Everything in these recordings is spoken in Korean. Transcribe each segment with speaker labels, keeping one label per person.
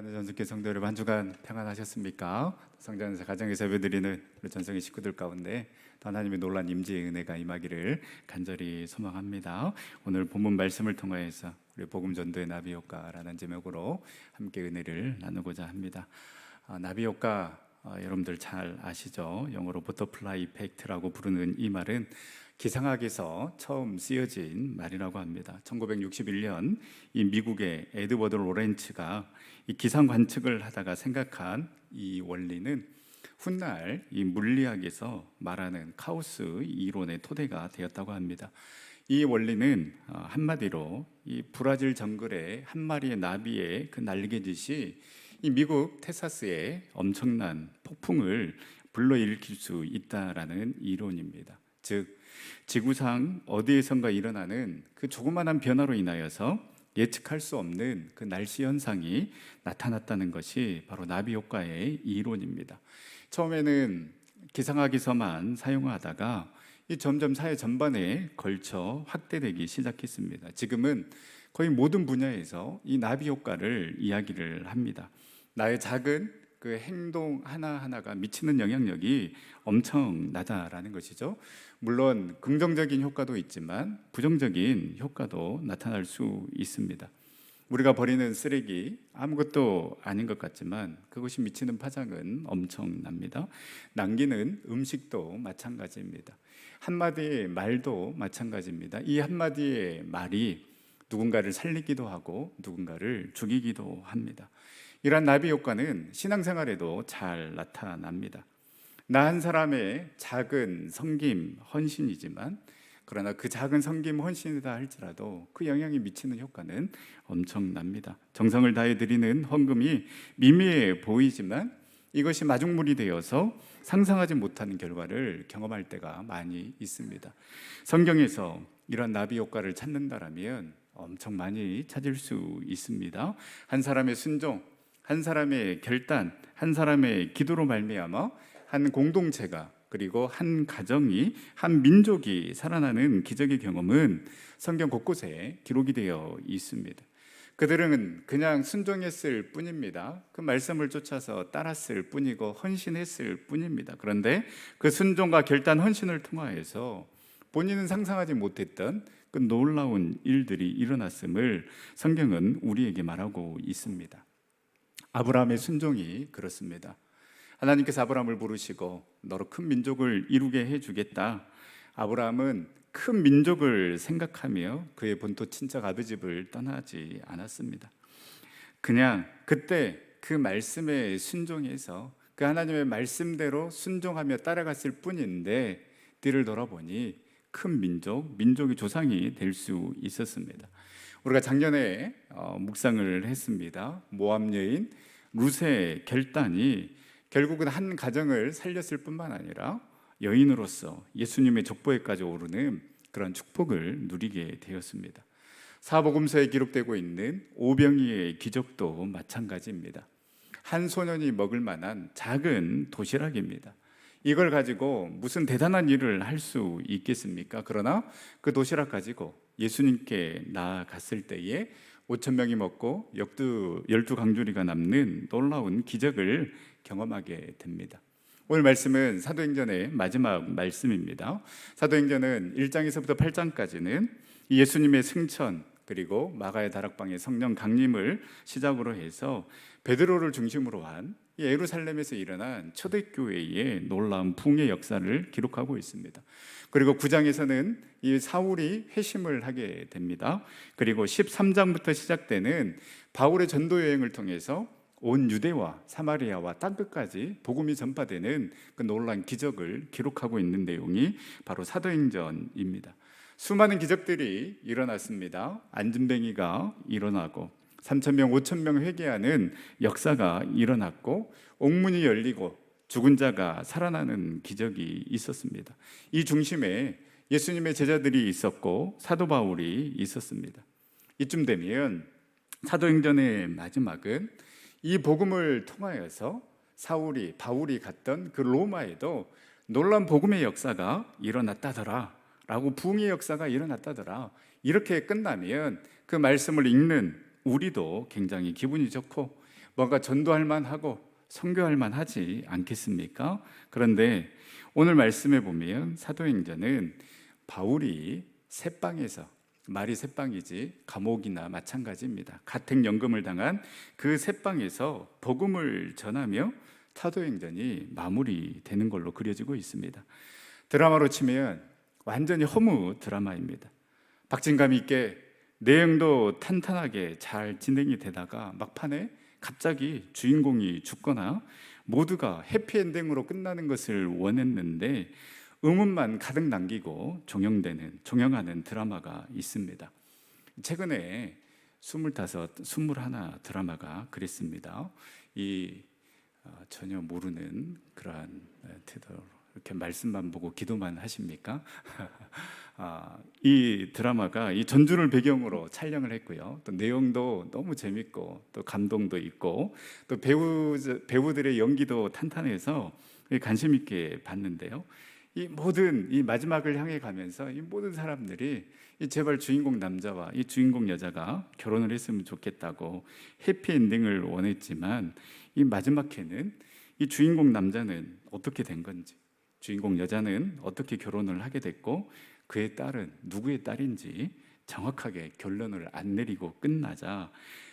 Speaker 1: 사랑하는 전성기 성도 여러분, 한 주간 평안하셨습니까? 성장에서 가정에서 예배드리는 우리 전성기 식구들 가운데 하나님의 놀란 임재의 은혜가 임하기를 간절히 소망합니다. 오늘 본문 말씀을 통하여서 우리 복음 전도의 나비 효과라는 제목으로 함께 은혜를 나누고자 합니다. 나비 효과 여러분들 잘 아시죠? 영어로 버터플라이 이펙트라고 부르는 이 말은 기상학에서 처음 쓰여진 말이라고 합니다. 1961년 이 미국의 에드워드 로렌츠가 이 기상 관측을 하다가 생각한 이 원리는 훗날 이 물리학에서 말하는 카오스 이론의 토대가 되었다고 합니다. 이 원리는 한마디로 이 브라질 정글의 한 마리의 나비의 그 날개짓이 이 미국 텍사스의 엄청난 폭풍을 불러일으킬 수 있다라는 이론입니다. 즉 지구상 어디에선가 일어나는 그 조그마한 변화로 인하여서 예측할 수 없는 그 날씨 현상이 나타났다는 것이 바로 나비 효과의 이론입니다. 처음에는 기상학에서만 사용하다가 점점 사회 전반에 걸쳐 확대되기 시작했습니다. 지금은 거의 모든 분야에서 이 나비 효과를 이야기를 합니다. 나의 작은 그 행동 하나하나가 미치는 영향력이 엄청나다라는 것이죠. 물론 긍정적인 효과도 있지만 부정적인 효과도 나타날 수 있습니다. 우리가 버리는 쓰레기 아무것도 아닌 것 같지만 그것이 미치는 파장은 엄청납니다. 남기는 음식도 마찬가지입니다. 한마디의 말도 마찬가지입니다. 이 한마디의 말이 누군가를 살리기도 하고 누군가를 죽이기도 합니다. 이러한 나비 효과는 신앙생활에도 잘 나타납니다. 나 한 사람의 작은 섬김, 헌신이지만 그러나 그 작은 섬김, 헌신이다 할지라도 그 영향이 미치는 효과는 엄청납니다. 정성을 다해 드리는 헌금이 미미해 보이지만 이것이 마중물이 되어서 상상하지 못하는 결과를 경험할 때가 많이 있습니다. 성경에서 이런 나비 효과를 찾는다라면 엄청 많이 찾을 수 있습니다. 한 사람의 순종, 한 사람의 결단, 한 사람의 기도로 말미암아 한 공동체가 그리고 한 가정이, 한 민족이 살아나는 기적의 경험은 성경 곳곳에 기록이 되어 있습니다. 그들은 그냥 순종했을 뿐입니다. 그 말씀을 쫓아서 따랐을 뿐이고 헌신했을 뿐입니다. 그런데 그 순종과 결단, 헌신을 통하여서 본인은 상상하지 못했던 그 놀라운 일들이 일어났음을 성경은 우리에게 말하고 있습니다. 아브라함의 순종이 그렇습니다. 하나님께서 아브라함을 부르시고 너로 큰 민족을 이루게 해주겠다. 아브라함은 큰 민족을 생각하며 그의 본토 친척 아버집을 떠나지 않았습니다. 그냥 그때 그 말씀에 순종해서 그 하나님의 말씀대로 순종하며 따라갔을 뿐인데 뒤를 돌아보니 큰 민족, 민족의 조상이 될 수 있었습니다. 우리가 작년에 묵상을 했습니다. 모압 여인 룻의 결단이 결국은 한 가정을 살렸을 뿐만 아니라 여인으로서 예수님의 족보에까지 오르는 그런 축복을 누리게 되었습니다. 사복음서에 기록되고 있는 오병이의 기적도 마찬가지입니다. 한 소년이 먹을 만한 작은 도시락입니다. 이걸 가지고 무슨 대단한 일을 할 수 있겠습니까? 그러나 그 도시락 가지고 예수님께 나아갔을 때에 5,000명이 먹고 12강주리가 남는 놀라운 기적을 경험하게 됩니다. 오늘 말씀은 사도행전의 마지막 말씀입니다. 사도행전은 1장에서부터 8장까지는 예수님의 승천 그리고 마가의 다락방의 성령 강림을 시작으로 해서 베드로를 중심으로 한 예루살렘에서 일어난 초대교회의 놀라운 부흥의 역사를 기록하고 있습니다. 그리고 9장에서는 이 사울이 회심을 하게 됩니다. 그리고 13장부터 시작되는 바울의 전도 여행을 통해서 온 유대와 사마리아와 땅끝까지 복음이 전파되는 그 놀라운 기적을 기록하고 있는 내용이 바로 사도행전입니다. 수많은 기적들이 일어났습니다. 안진뱅이가 일어나고 3,000명, 5,000명 회개하는 역사가 일어났고 옥문이 열리고 죽은 자가 살아나는 기적이 있었습니다. 이 중심에 예수님의 제자들이 있었고 사도 바울이 있었습니다. 이쯤 되면 사도행전의 마지막은 이 복음을 통하여서 바울이 갔던 그 로마에도 놀라운 복음의 역사가 일어났다더라 라고 부흥의 역사가 일어났다더라 이렇게 끝나면 그 말씀을 읽는 우리도 굉장히 기분이 좋고 뭔가 전도할 만하고 선교할 만하지 않겠습니까? 그런데 오늘 말씀에 보면 사도행전은 바울이 새방에서, 말이 새방이지 감옥이나 마찬가지입니다. 가택연금을 당한 그 새방에서 복음을 전하며 사도행전이 마무리되는 걸로 그려지고 있습니다. 드라마로 치면 완전히 허무 드라마입니다. 박진감 있게 내용도 탄탄하게 잘 진행이 되다가 막판에 갑자기 주인공이 죽거나 모두가 해피엔딩으로 끝나는 것을 원했는데 의문만 가득 남기고 종영하는 드라마가 있습니다. 최근에 25, 21 드라마가 그랬습니다. 전혀 모르는 그러한 태도로 이렇게 말씀만 보고 기도만 하십니까? 이 드라마가 이 전주를 배경으로 촬영을 했고요. 또 내용도 너무 재밌고 또 감동도 있고 또 배우들의 연기도 탄탄해서 관심 있게 봤는데요. 이 마지막을 향해 가면서 이 모든 사람들이 제발 주인공 남자와 이 주인공 여자가 결혼을 했으면 좋겠다고 해피엔딩을 원했지만 이 마지막 회는 이 주인공 남자는 어떻게 된 건지, 주인공 여자는 어떻게 결혼을 하게 됐고 그의 딸은 누구의 딸인지 정확하게 결론을 안 내리고 끝나자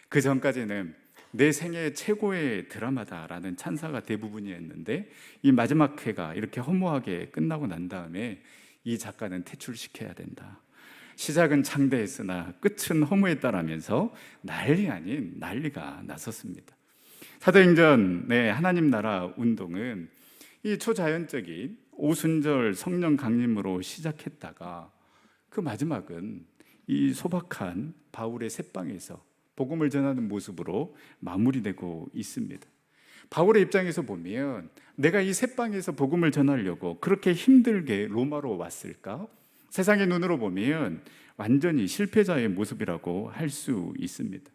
Speaker 1: 그 전까지는 내 생애 최고의 드라마다라는 찬사가 대부분이었는데 이 마지막 회가 이렇게 허무하게 끝나고 난 다음에 이 작가는 퇴출시켜야 된다. 시작은 창대했으나 끝은 허무했다라면서 난리 아닌 난리가 났었습니다. 사도행전의 하나님 나라 운동은 이 초자연적인 오순절 성령 강림으로 시작했다가 그 마지막은 이 소박한 바울의 새방에서 복음을 전하는 모습으로 마무리되고 있습니다. 바울의 입장에서 보면 내가 이 새방에서 복음을 전하려고 그렇게 힘들게 로마로 왔을까? 세상의 눈으로 보면 완전히 실패자의 모습이라고 할 수 있습니다.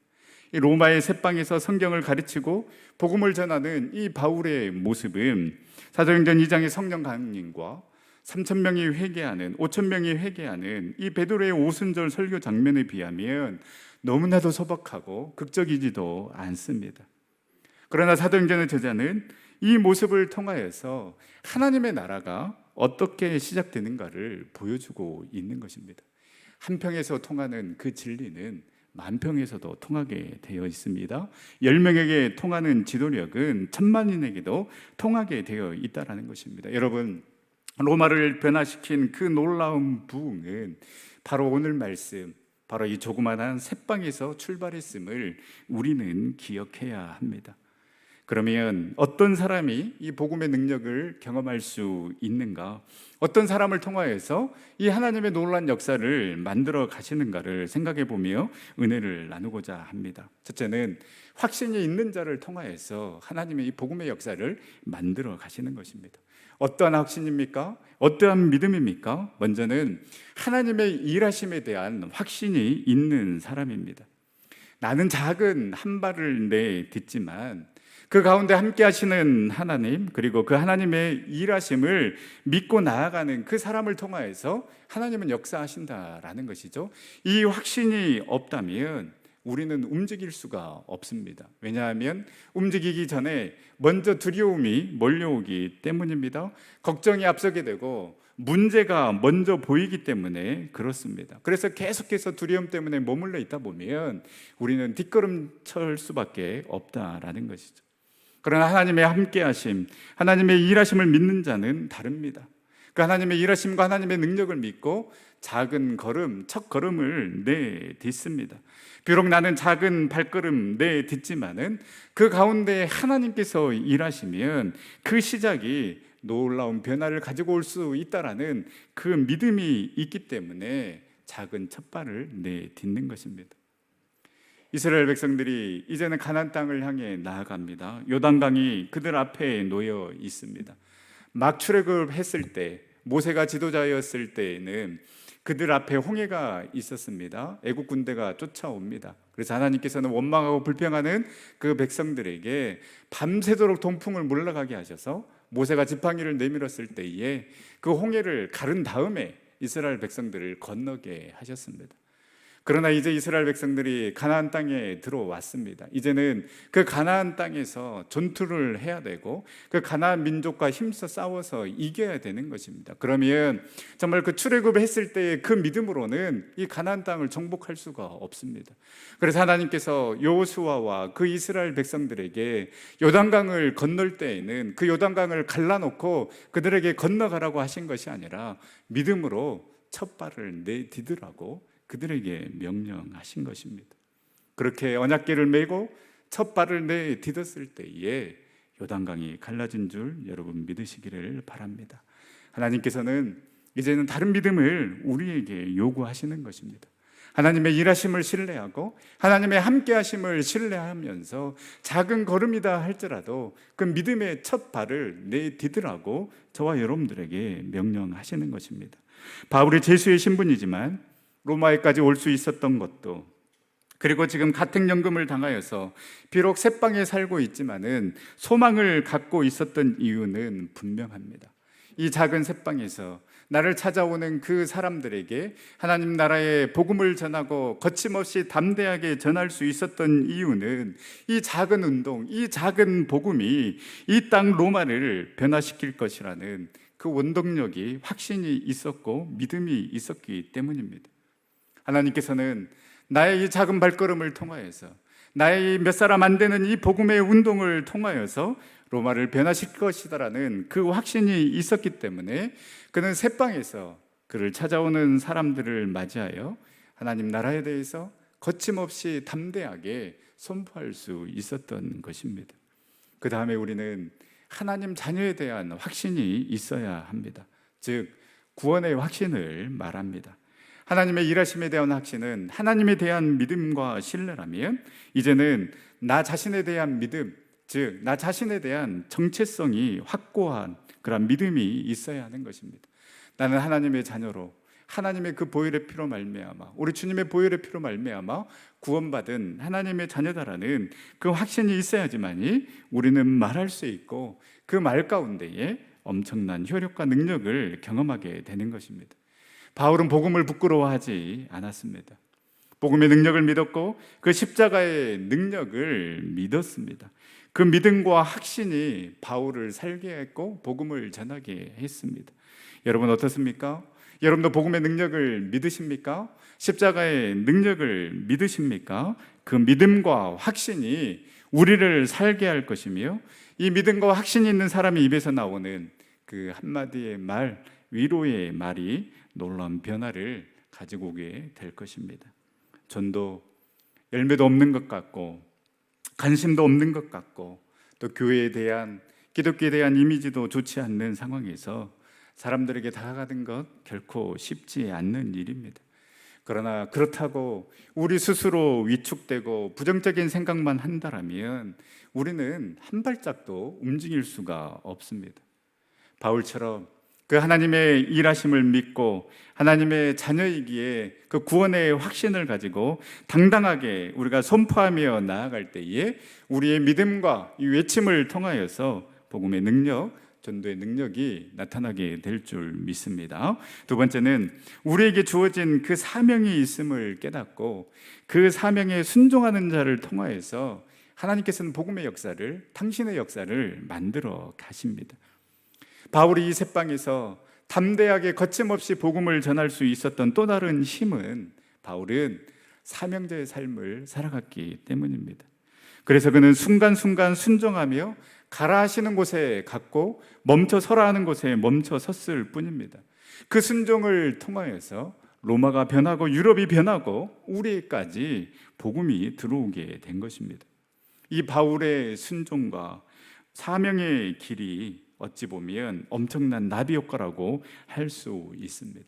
Speaker 1: 이 로마의 새방에서 성경을 가르치고 복음을 전하는 이 바울의 모습은 사도행전 2장의 성령 강림과 3,000명이 회개하는 5,000명이 회개하는 이 베드로의 오순절 설교 장면에 비하면 너무나도 소박하고 극적이지도 않습니다. 그러나 사도행전의 저자는 이 모습을 통하여서 하나님의 나라가 어떻게 시작되는가를 보여주고 있는 것입니다. 한 평에서 통하는 그 진리는 만평에서도 통하게 되어 있습니다. 10명에게 통하는 지도력은 10,000만인에게도 통하게 되어 있다는 것입니다. 여러분, 로마를 변화시킨 그 놀라운 부흥은 바로 오늘 말씀, 바로 이 조그마한 새방에서 출발했음을 우리는 기억해야 합니다. 그러면 어떤 사람이 이 복음의 능력을 경험할 수 있는가? 어떤 사람을 통하여서 이 하나님의 놀라운 역사를 만들어 가시는가를 생각해 보며 은혜를 나누고자 합니다. 첫째는 확신이 있는 자를 통하여서 하나님의 이 복음의 역사를 만들어 가시는 것입니다. 어떠한 확신입니까? 어떠한 믿음입니까? 먼저는 하나님의 일하심에 대한 확신이 있는 사람입니다. 나는 작은 한 발을 내딛지만 그 가운데 함께 하시는 하나님, 그리고 그 하나님의 일하심을 믿고 나아가는 그 사람을 통하여서 하나님은 역사하신다라는 것이죠. 이 확신이 없다면 우리는 움직일 수가 없습니다. 왜냐하면 움직이기 전에 먼저 두려움이 몰려오기 때문입니다. 걱정이 앞서게 되고 문제가 먼저 보이기 때문에 그렇습니다. 그래서 계속해서 두려움 때문에 머물러 있다 보면 우리는 뒷걸음칠 수밖에 없다라는 것이죠. 그러나 하나님의 함께하심, 하나님의 일하심을 믿는 자는 다릅니다. 그 하나님의 일하심과 하나님의 능력을 믿고 작은 걸음, 첫 걸음을 내딛습니다. 비록 나는 작은 발걸음 내딛지만은 그 가운데 하나님께서 일하시면 그 시작이 놀라운 변화를 가지고 올 수 있다라는 그 믿음이 있기 때문에 작은 첫 발을 내딛는 것입니다. 이스라엘 백성들이 이제는 가나안 땅을 향해 나아갑니다. 요단강이 그들 앞에 놓여 있습니다. 막 출애굽을 했을 때, 모세가 지도자였을 때에는 그들 앞에 홍해가 있었습니다. 애국 군대가 쫓아옵니다. 그래서 하나님께서는 원망하고 불평하는 그 백성들에게 밤새도록 동풍을 물러가게 하셔서 모세가 지팡이를 내밀었을 때에 그 홍해를 가른 다음에 이스라엘 백성들을 건너게 하셨습니다. 그러나 이제 이스라엘 백성들이 가나안 땅에 들어왔습니다. 이제는 그 가나안 땅에서 전투를 해야 되고 그 가나안 민족과 힘써 싸워서 이겨야 되는 것입니다. 그러면 정말 그 출애굽했을 때의 그 믿음으로는 이 가나안 땅을 정복할 수가 없습니다. 그래서 하나님께서 여호수아와 그 이스라엘 백성들에게 요단강을 건널 때에는 그 요단강을 갈라놓고 그들에게 건너가라고 하신 것이 아니라 믿음으로 첫 발을 내디디라고 그들에게 명령하신 것입니다. 그렇게 언약궤를 메고 첫 발을 내딛었을 때에 요단강이 갈라진 줄 여러분 믿으시기를 바랍니다. 하나님께서는 이제는 다른 믿음을 우리에게 요구하시는 것입니다. 하나님의 일하심을 신뢰하고 하나님의 함께하심을 신뢰하면서 작은 걸음이다 할지라도 그 믿음의 첫 발을 내디디라고 저와 여러분들에게 명령하시는 것입니다. 바울이 제수의 신분이지만 로마에까지 올 수 있었던 것도, 그리고 지금 가택연금을 당하여서 비록 새방에 살고 있지만은 소망을 갖고 있었던 이유는 분명합니다. 이 작은 새방에서 나를 찾아오는 그 사람들에게 하나님 나라의 복음을 전하고 거침없이 담대하게 전할 수 있었던 이유는 이 작은 운동, 이 작은 복음이 이 땅 로마를 변화시킬 것이라는 그 원동력이, 확신이 있었고 믿음이 있었기 때문입니다. 하나님께서는 나의 이 작은 발걸음을 통하여서, 나의 몇 사람 안 되는 이 복음의 운동을 통하여서 로마를 변화시킬 것이다라는 그 확신이 있었기 때문에 그는 새방에서 그를 찾아오는 사람들을 맞이하여 하나님 나라에 대해서 거침없이 담대하게 선포할 수 있었던 것입니다. 그 다음에 우리는 하나님 자녀에 대한 확신이 있어야 합니다. 즉 구원의 확신을 말합니다. 하나님의 일하심에 대한 확신은 하나님에 대한 믿음과 신뢰라면 이제는 나 자신에 대한 믿음, 즉 나 자신에 대한 정체성이 확고한 그런 믿음이 있어야 하는 것입니다. 나는 하나님의 자녀로, 하나님의 그 보혈의 피로 말미암아, 우리 주님의 보혈의 피로 말미암아 구원받은 하나님의 자녀다라는 그 확신이 있어야지만이 우리는 말할 수 있고 그 말 가운데에 엄청난 효력과 능력을 경험하게 되는 것입니다. 바울은 복음을 부끄러워하지 않았습니다. 복음의 능력을 믿었고 그 십자가의 능력을 믿었습니다. 그 믿음과 확신이 바울을 살게 했고 복음을 전하게 했습니다. 여러분 어떻습니까? 여러분도 복음의 능력을 믿으십니까? 십자가의 능력을 믿으십니까? 그 믿음과 확신이 우리를 살게 할 것이며 이 믿음과 확신이 있는 사람의 입에서 나오는 그 한마디의 말, 위로의 말이 놀라운 변화를 가지고 오게 될 것입니다. 전도 열매도 없는 것 같고 관심도 없는 것 같고 또 교회에 대한, 기독교에 대한 이미지도 좋지 않는 상황에서 사람들에게 다가가는 것 결코 쉽지 않는 일입니다. 그러나 그렇다고 우리 스스로 위축되고 부정적인 생각만 한다면 우리는 한 발짝도 움직일 수가 없습니다. 바울처럼 그 하나님의 일하심을 믿고 하나님의 자녀이기에 그 구원의 확신을 가지고 당당하게 우리가 선포하며 나아갈 때에 우리의 믿음과 이 외침을 통하여서 복음의 능력, 전도의 능력이 나타나게 될 줄 믿습니다. 두 번째는 우리에게 주어진 그 사명이 있음을 깨닫고 그 사명에 순종하는 자를 통하여서 하나님께서는 복음의 역사를, 당신의 역사를 만들어 가십니다. 바울이 이 새방에서 담대하게 거침없이 복음을 전할 수 있었던 또 다른 힘은 바울은 사명자의 삶을 살아갔기 때문입니다. 그래서 그는 순간순간 순종하며 가라 하시는 곳에 갔고 멈춰 서라 하는 곳에 멈춰 섰을 뿐입니다. 그 순종을 통하여서 로마가 변하고 유럽이 변하고 우리까지 복음이 들어오게 된 것입니다. 이 바울의 순종과 사명의 길이 어찌 보면 엄청난 나비 효과라고 할 수 있습니다.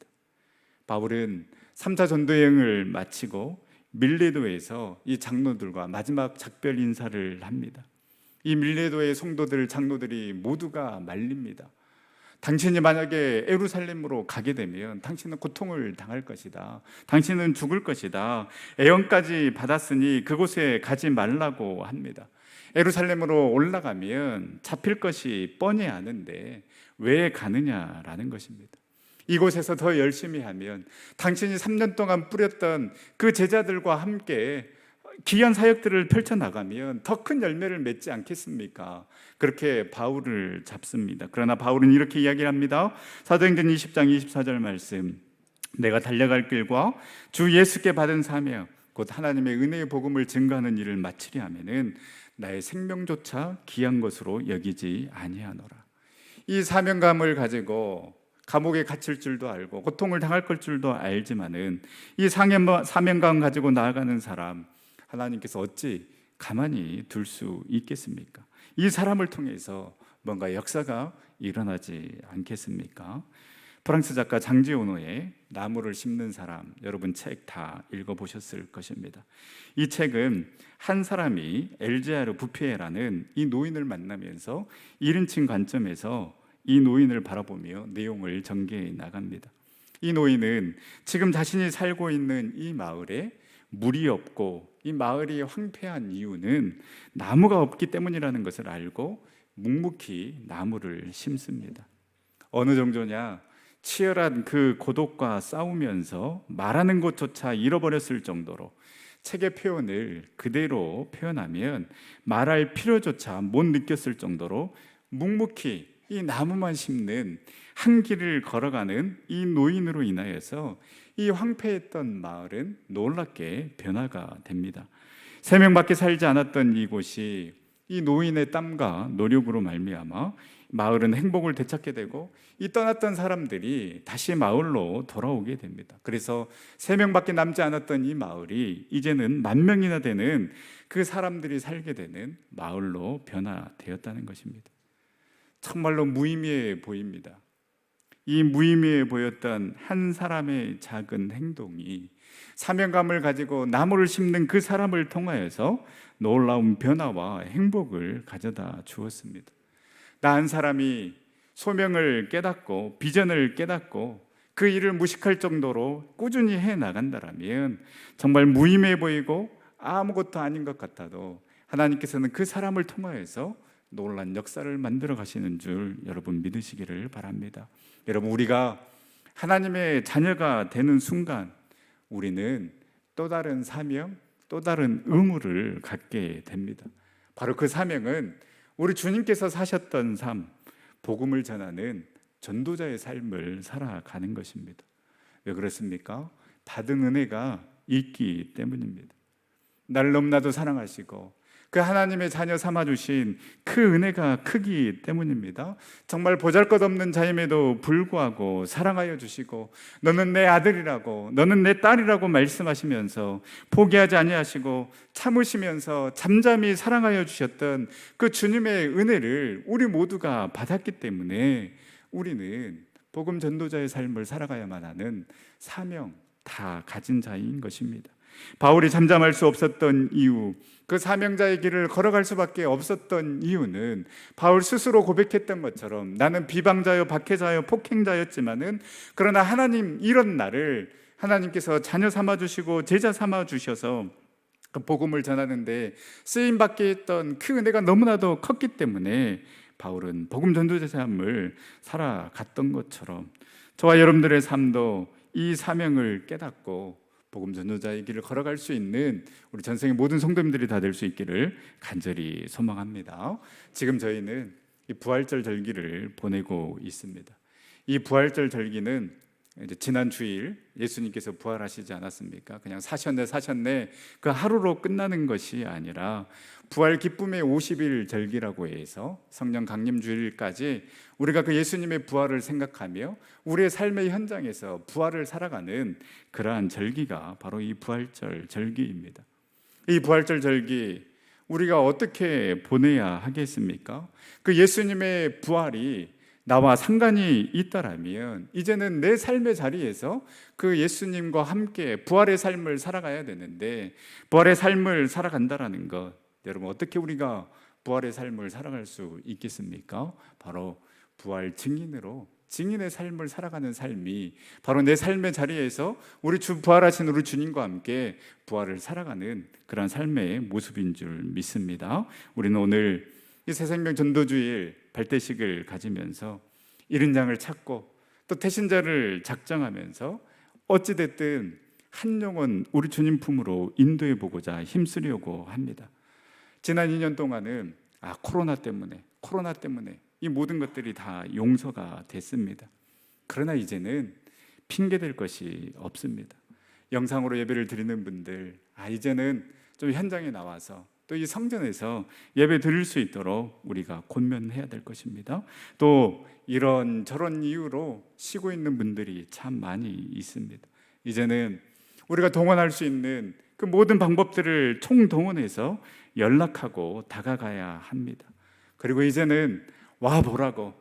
Speaker 1: 바울은 3차 전도여행을 마치고 밀레도에서 이 장로들과 마지막 작별 인사를 합니다. 이 밀레도의 성도들, 장로들이 모두가 말립니다. 당신이 만약에 예루살렘으로 가게 되면 당신은 고통을 당할 것이다. 당신은 죽을 것이다. 애언까지 받았으니 그곳에 가지 말라고 합니다. 예루살렘으로 올라가면 잡힐 것이 뻔히 아는데 왜 가느냐라는 것입니다. 이곳에서 더 열심히 하면 당신이 3년 동안 뿌렸던 그 제자들과 함께 귀한 사역들을 펼쳐나가면 더 큰 열매를 맺지 않겠습니까? 그렇게 바울을 잡습니다. 그러나 바울은 이렇게 이야기를 합니다. 사도행전 20장 24절 말씀, 내가 달려갈 길과 주 예수께 받은 사명 곧 하나님의 은혜의 복음을 증거하는 일을 마치려 하면은 나의 생명조차 귀한 것으로 여기지 아니하노라. 이 사명감을 가지고 감옥에 갇힐 줄도 알고 고통을 당할 걸 줄도 알지만은 이 사명감 가지고 나아가는 사람, 하나님께서 어찌 가만히 둘 수 있겠습니까? 이 사람을 통해서 뭔가 역사가 일어나지 않겠습니까? 프랑스 작가 장지오노의 나무를 심는 사람, 여러분 책 다 읽어보셨을 것입니다. 이 책은 한 사람이 엘제아르 부피에라는 이 노인을 만나면서 1인칭 관점에서 이 노인을 바라보며 내용을 전개해 나갑니다. 이 노인은 지금 자신이 살고 있는 이 마을에 물이 없고 이 마을이 황폐한 이유는 나무가 없기 때문이라는 것을 알고 묵묵히 나무를 심습니다. 어느 정도냐? 치열한 그 고독과 싸우면서 말하는 것조차 잃어버렸을 정도로 책의 표현을 그대로 표현하면 말할 필요조차 못 느꼈을 정도로 묵묵히 이 나무만 심는 한 길을 걸어가는 이 노인으로 인하여서 이 황폐했던 마을은 놀랍게 변화가 됩니다. 3명밖에 살지 않았던 이곳이 이 노인의 땀과 노력으로 말미암아 마을은 행복을 되찾게 되고 이 떠났던 사람들이 다시 마을로 돌아오게 됩니다. 그래서 3명밖에 남지 않았던 이 마을이 이제는 10,000명이나 되는 그 사람들이 살게 되는 마을로 변화되었다는 것입니다. 정말로 무의미해 보입니다. 이 무의미해 보였던 한 사람의 작은 행동이 사명감을 가지고 나무를 심는 그 사람을 통하여서 놀라운 변화와 행복을 가져다 주었습니다. 나 한 사람이 소명을 깨닫고 비전을 깨닫고 그 일을 무식할 정도로 꾸준히 해 나간다면 정말 무의미해 보이고 아무것도 아닌 것 같아도 하나님께서는 그 사람을 통하여서 놀란 역사를 만들어 가시는 줄 여러분 믿으시기를 바랍니다. 여러분, 우리가 하나님의 자녀가 되는 순간 우리는 또 다른 사명, 또 다른 의무를 갖게 됩니다. 바로 그 사명은 우리 주님께서 사셨던 삶, 복음을 전하는 전도자의 삶을 살아가는 것입니다. 왜 그렇습니까? 받은 은혜가 있기 때문입니다. 나를 너무나도 사랑하시고 그 하나님의 자녀 삼아주신 그 은혜가 크기 때문입니다. 정말 보잘것없는 자임에도 불구하고 사랑하여 주시고 너는 내 아들이라고, 너는 내 딸이라고 말씀하시면서 포기하지 아니하시고 참으시면서 잠잠히 사랑하여 주셨던 그 주님의 은혜를 우리 모두가 받았기 때문에 우리는 복음 전도자의 삶을 살아가야만 하는 사명 다 가진 자인 것입니다. 바울이 잠잠할 수 없었던 이유, 그 사명자의 길을 걸어갈 수밖에 없었던 이유는 바울 스스로 고백했던 것처럼 나는 비방자요 박해자요 폭행자였지만은 그러나 하나님 이런 나를 하나님께서 자녀 삼아주시고 제자 삼아주셔서 그 복음을 전하는데 쓰임받게 했던 그 은혜가 너무나도 컸기 때문에 바울은 복음 전도자의 삶을 살아갔던 것처럼 저와 여러분들의 삶도 이 사명을 깨닫고 복음 전도자의 길을 걸어갈 수 있는 우리 전생의 모든 성도님들이 다 될 수 있기를 간절히 소망합니다. 지금 저희는 이 부활절 절기를 보내고 있습니다. 이 부활절 절기는 이제 지난 주일 예수님께서 부활하시지 않았습니까? 그냥 사셨네 그 하루로 끝나는 것이 아니라 부활 기쁨의 50일 절기라고 해서 성령 강림 주일까지 우리가 그 예수님의 부활을 생각하며 우리의 삶의 현장에서 부활을 살아가는 그러한 절기가 바로 이 부활절 절기입니다. 이 부활절 절기 우리가 어떻게 보내야 하겠습니까? 그 예수님의 부활이 나와 상관이 있다라면 이제는 내 삶의 자리에서 그 예수님과 함께 부활의 삶을 살아가야 되는데 부활의 삶을 살아간다라는 것, 여러분 어떻게 우리가 부활의 삶을 살아갈 수 있겠습니까? 바로 부활 증인으로 증인의 삶을 살아가는 삶이 바로 내 삶의 자리에서 우리 부활하신 우리 주님과 함께 부활을 살아가는 그런 삶의 모습인 줄 믿습니다. 우리는 오늘 이 새생명 전도주일 발대식을 가지면서 잃은 양을 찾고 또 태신자를 작정하면서 어찌됐든 한 영혼 우리 주님 품으로 인도해 보고자 힘쓰려고 합니다. 지난 2년 동안은 코로나 때문에 이 모든 것들이 다 용서가 됐습니다. 그러나 이제는 핑계댈 것이 없습니다. 영상으로 예배를 드리는 분들, 이제는 좀 현장에 나와서 또 이 성전에서 예배 드릴 수 있도록 우리가 권면해야 될 것입니다. 또 이런 저런 이유로 쉬고 있는 분들이 참 많이 있습니다. 이제는 우리가 동원할 수 있는 그 모든 방법들을 총동원해서 연락하고 다가가야 합니다. 그리고 이제는 와 보라고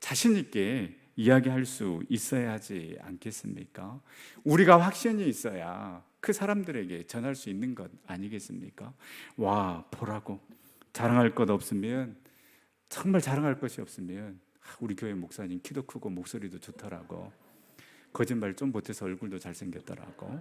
Speaker 1: 자신 있게 이야기할 수 있어야 하지 않겠습니까? 우리가 확신이 있어야 그 사람들에게 전할 수 있는 것 아니겠습니까? 와 보라고 자랑할 것 없으면, 정말 자랑할 것이 없으면 우리 교회 목사님 키도 크고 목소리도 좋더라고, 거짓말 좀 못해서 얼굴도 잘생겼더라고,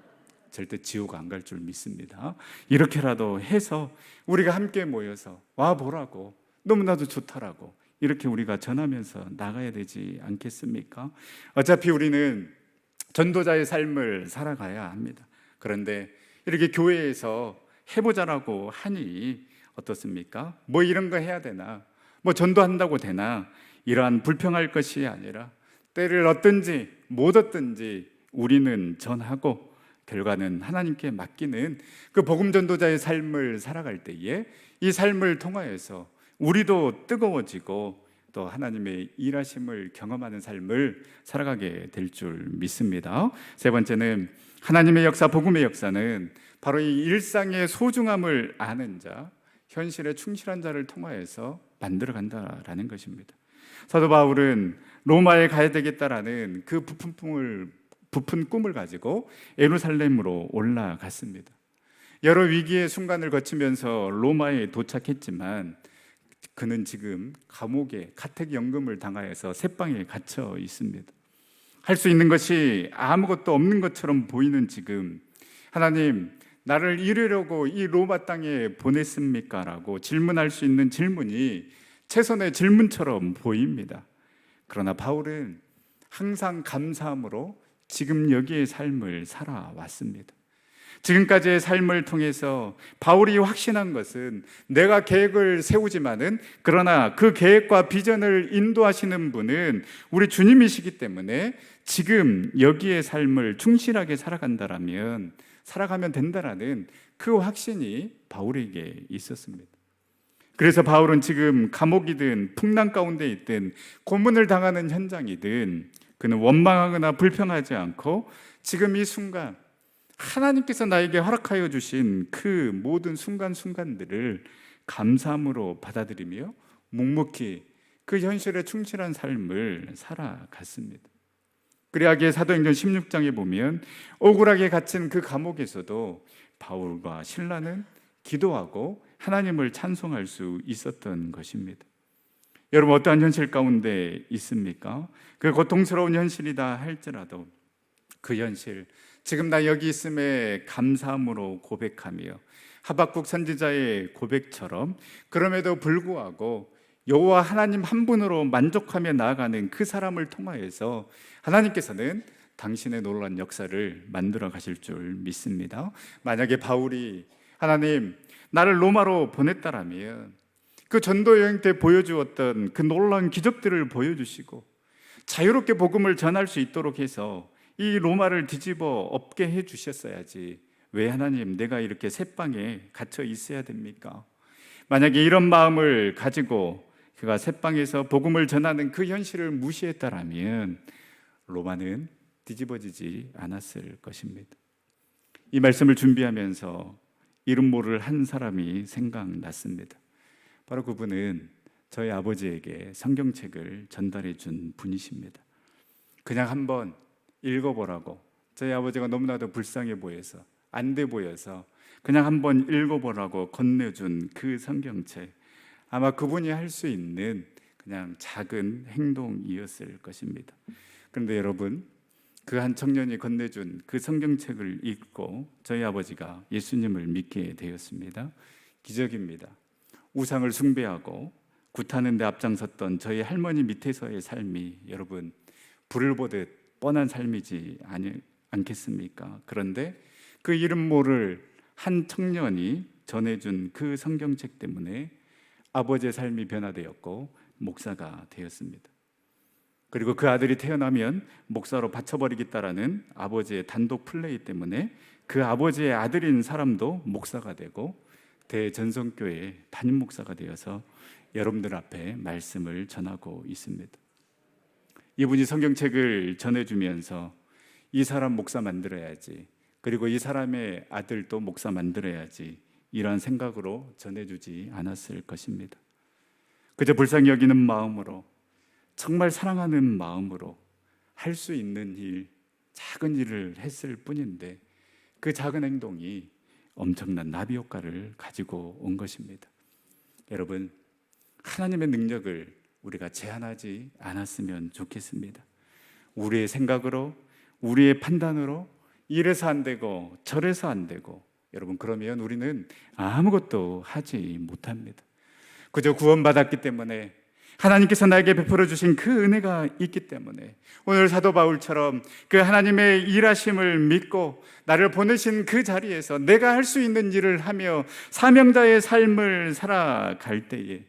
Speaker 1: 절대 지옥 안 갈 줄 믿습니다. 이렇게라도 해서 우리가 함께 모여서 와 보라고, 너무나도 좋더라고, 이렇게 우리가 전하면서 나가야 되지 않겠습니까? 어차피 우리는 전도자의 삶을 살아가야 합니다. 그런데 이렇게 교회에서 해보자라고 하니 어떻습니까? 뭐 이런 거 해야 되나? 뭐 전도한다고 되나? 이러한 불평할 것이 아니라 때를 얻든지 못 얻든지 우리는 전하고 결과는 하나님께 맡기는 그 복음 전도자의 삶을 살아갈 때에 이 삶을 통하여서 우리도 뜨거워지고 또 하나님의 일하심을 경험하는 삶을 살아가게 될 줄 믿습니다. 세 번째는 하나님의 역사, 복음의 역사는 바로 이 일상의 소중함을 아는 자, 현실에 충실한 자를 통하여서 만들어간다라는 것입니다. 사도 바울은 로마에 가야 되겠다라는 그 부푼 꿈을 가지고 예루살렘으로 올라갔습니다. 여러 위기의 순간을 거치면서 로마에 도착했지만 그는 지금 감옥에 가택연금을 당하여서 셋방에 갇혀 있습니다. 할 수 있는 것이 아무것도 없는 것처럼 보이는 지금, 하나님 나를 이루려고 이 로마 땅에 보냈습니까? 라고 질문할 수 있는 질문이 최선의 질문처럼 보입니다. 그러나 바울은 항상 감사함으로 지금 여기의 삶을 살아왔습니다. 지금까지의 삶을 통해서 바울이 확신한 것은 내가 계획을 세우지만은 그러나 그 계획과 비전을 인도하시는 분은 우리 주님이시기 때문에 지금 여기의 삶을 충실하게 살아가면 된다라는 그 확신이 바울에게 있었습니다. 그래서 바울은 지금 감옥이든 풍랑 가운데 있든 고문을 당하는 현장이든 그는 원망하거나 불평하지 않고 지금 이 순간 하나님께서 나에게 허락하여 주신 그 모든 순간순간들을 감사함으로 받아들이며 묵묵히 그 현실에 충실한 삶을 살아갔습니다. 그리하기에 사도행전 16장에 보면 억울하게 갇힌 그 감옥에서도 바울과 실라는 기도하고 하나님을 찬송할 수 있었던 것입니다. 여러분 어떠한 현실 가운데 있습니까? 그 고통스러운 현실이다 할지라도 그 현실, 지금 나 여기 있음에 감사함으로 고백하며 하박국 선지자의 고백처럼 그럼에도 불구하고 여호와 하나님 한 분으로 만족하며 나아가는 그 사람을 통하여서 하나님께서는 당신의 놀라운 역사를 만들어 가실 줄 믿습니다. 만약에 바울이 하나님 나를 로마로 보냈다라면 그 전도 여행 때 보여주었던 그 놀라운 기적들을 보여주시고 자유롭게 복음을 전할 수 있도록 해서 이 로마를 뒤집어 엎게 해주셨어야지 왜 하나님 내가 이렇게 셋방에 갇혀 있어야 됩니까? 만약에 이런 마음을 가지고 그가 셋방에서 복음을 전하는 그 현실을 무시했다라면 로마는 뒤집어지지 않았을 것입니다. 이 말씀을 준비하면서 이름 모를 한 사람이 생각났습니다. 바로 그분은 저희 아버지에게 성경책을 전달해 준 분이십니다. 그냥 한번 읽어보라고, 저희 아버지가 너무나도 불쌍해 보여서 안 돼 보여서 그냥 한번 읽어보라고 건네준 그 성경책, 아마 그분이 할 수 있는 그냥 작은 행동이었을 것입니다. 그런데 여러분, 그 한 청년이 건네준 그 성경책을 읽고 저희 아버지가 예수님을 믿게 되었습니다. 기적입니다. 우상을 숭배하고 굿하는 데 앞장섰던 저희 할머니 밑에서의 삶이 여러분 불을 보듯 뻔한 삶이지 않겠습니까? 그런데 그 이름 모를 한 청년이 전해준 그 성경책 때문에 아버지의 삶이 변화되었고 목사가 되었습니다. 그리고 그 아들이 태어나면 목사로 바쳐버리겠다라는 아버지의 단독 플레이 때문에 그 아버지의 아들인 사람도 목사가 되고 대전성교회 담임 목사가 되어서 여러분들 앞에 말씀을 전하고 있습니다. 이분이 성경책을 전해주면서 이 사람 목사 만들어야지, 그리고 이 사람의 아들도 목사 만들어야지, 이런 생각으로 전해주지 않았을 것입니다. 그저 불쌍히 여기는 마음으로, 정말 사랑하는 마음으로 할 수 있는 일, 작은 일을 했을 뿐인데 그 작은 행동이 엄청난 나비 효과를 가지고 온 것입니다. 여러분, 하나님의 능력을 우리가 제한하지 않았으면 좋겠습니다. 우리의 생각으로, 우리의 판단으로 이래서 안 되고 저래서 안 되고, 여러분, 그러면 우리는 아무것도 하지 못합니다. 그저 구원받았기 때문에, 하나님께서 나에게 베풀어 주신 그 은혜가 있기 때문에, 오늘 사도 바울처럼 그 하나님의 일하심을 믿고 나를 보내신 그 자리에서 내가 할 수 있는 일을 하며 사명자의 삶을 살아갈 때에,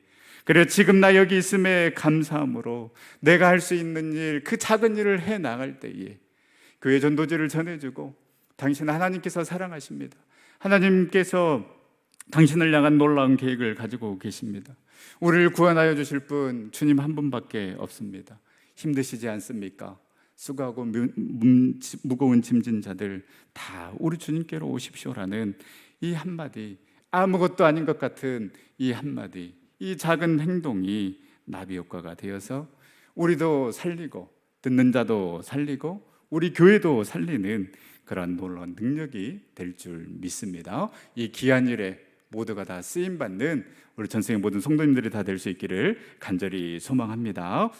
Speaker 1: 그래 지금 나 여기 있음에 감사함으로 내가 할 수 있는 일, 그 작은 일을 해 나갈 때에 교회 전도지를 전해주고, 당신 하나님께서 사랑하십니다. 하나님께서 당신을 향한 놀라운 계획을 가지고 계십니다. 우리를 구원하여 주실 분 주님 한 분밖에 없습니다. 힘드시지 않습니까? 수고하고 무거운 짐진 자들 다 우리 주님께로 오십시오라는 이 한마디, 아무것도 아닌 것 같은 이 한마디, 이 작은 행동이 나비 효과가 되어서 우리도 살리고 듣는 자도 살리고 우리 교회도 살리는 그런 놀라운 능력이 될 줄 믿습니다. 이 귀한 일에 모두가 다 쓰임받는 우리 전생의 모든 성도님들이 다 될 수 있기를 간절히 소망합니다.